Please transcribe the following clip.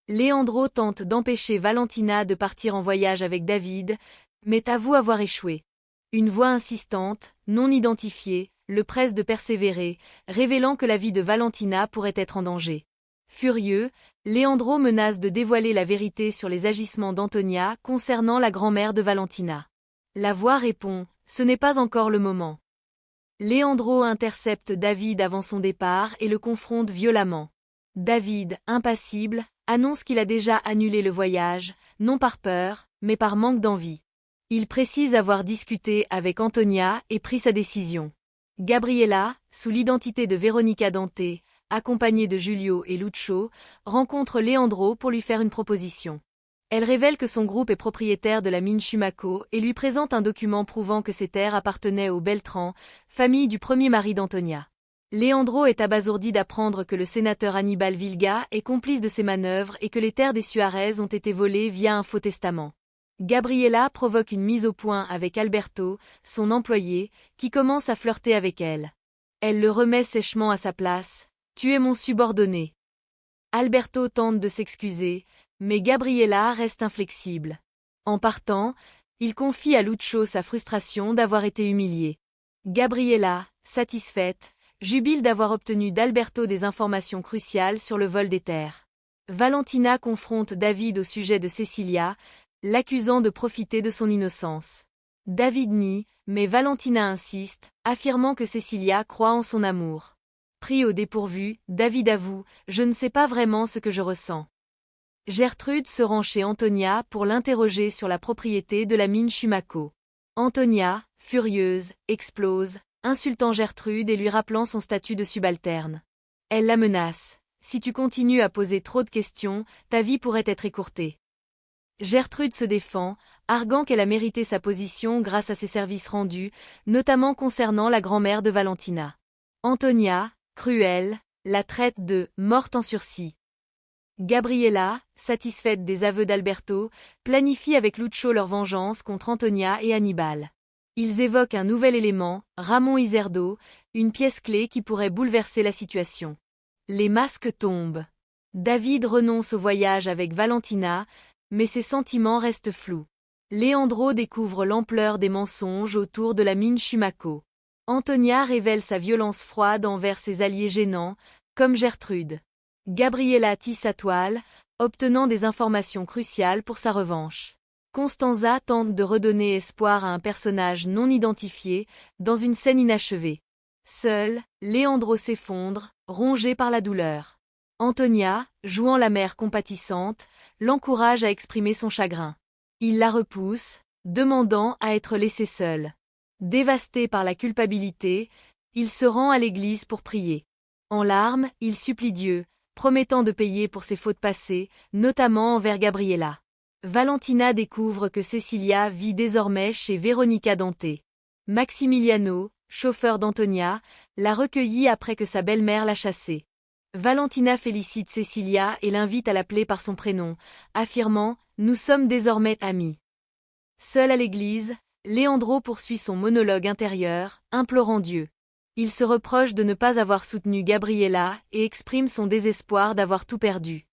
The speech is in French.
Leandro tente d'empêcher Valentina de partir en voyage avec David, mais avoue avoir échoué. Une voix insistante, non identifiée, le presse de persévérer, révélant que la vie de Valentina pourrait être en danger. Furieux, Leandro menace de dévoiler la vérité sur les agissements d'Antonia concernant la grand-mère de Valentina. La voix répond « Ce n'est pas encore le moment ». Leandro intercepte David avant son départ et le confronte violemment. David, impassible, annonce qu'il a déjà annulé le voyage, non par peur, mais par manque d'envie. Il précise avoir discuté avec Antonia et pris sa décision. Gabriella, sous l'identité de Veronica Dante, accompagnée de Giulio et Lucio, rencontre Leandro pour lui faire une proposition. Elle révèle que son groupe est propriétaire de la mine Chumaco et lui présente un document prouvant que ces terres appartenaient aux Beltrán, famille du premier mari d'Antonia. Leandro est abasourdi d'apprendre que le sénateur Hannibal Vilga est complice de ces manœuvres et que les terres des Suarez ont été volées via un faux testament. Gabriella provoque une mise au point avec Alberto, son employé, qui commence à flirter avec elle. Elle le remet sèchement à sa place. « Tu es mon subordonné. » Alberto tente de s'excuser, mais Gabriella reste inflexible. En partant, il confie à Lucio sa frustration d'avoir été humilié. Gabriella, satisfaite, jubile d'avoir obtenu d'Alberto des informations cruciales sur le vol des terres. Valentina confronte David au sujet de Cecilia, l'accusant de profiter de son innocence. David nie, mais Valentina insiste, affirmant que Cecilia croit en son amour. Pris au dépourvu, David avoue « Je ne sais pas vraiment ce que je ressens ». Gertrude se rend chez Antonia pour l'interroger sur la propriété de la mine Chumaco. Antonia, furieuse, explose, insultant Gertrude et lui rappelant son statut de subalterne. Elle la menace. « Si tu continues à poser trop de questions, ta vie pourrait être écourtée. » Gertrude se défend, arguant qu'elle a mérité sa position grâce à ses services rendus, notamment concernant la grand-mère de Valentina. Antonia, cruelle, la traite de « morte en sursis ». Gabriella, satisfaite des aveux d'Alberto, planifie avec Lucio leur vengeance contre Antonia et Hannibal. Ils évoquent un nouvel élément, Ramon Izerdo, une pièce clé qui pourrait bouleverser la situation. Les masques tombent. David renonce au voyage avec Valentina, mais ses sentiments restent flous. Leandro découvre l'ampleur des mensonges autour de la mine Chumaco. Antonia révèle sa violence froide envers ses alliés gênants, comme Gertrude. Gabriella tisse sa toile, obtenant des informations cruciales pour sa revanche. Constanza tente de redonner espoir à un personnage non identifié, dans une scène inachevée. Seul, Leandro s'effondre, rongé par la douleur. Antonia, jouant la mère compatissante, l'encourage à exprimer son chagrin. Il la repousse, demandant à être laissé seul. Dévasté par la culpabilité, il se rend à l'église pour prier. En larmes, il supplie Dieu, promettant de payer pour ses fautes passées, notamment envers Gabriella. Valentina découvre que Cecilia vit désormais chez Veronica Dante. Maximiliano, chauffeur d'Antonia, l'a recueillie après que sa belle-mère l'a chassée. Valentina félicite Cecilia et l'invite à l'appeler par son prénom, affirmant « Nous sommes désormais amis ». Seul à l'église, Leandro poursuit son monologue intérieur, implorant Dieu. Il se reproche de ne pas avoir soutenu Gabriella et exprime son désespoir d'avoir tout perdu.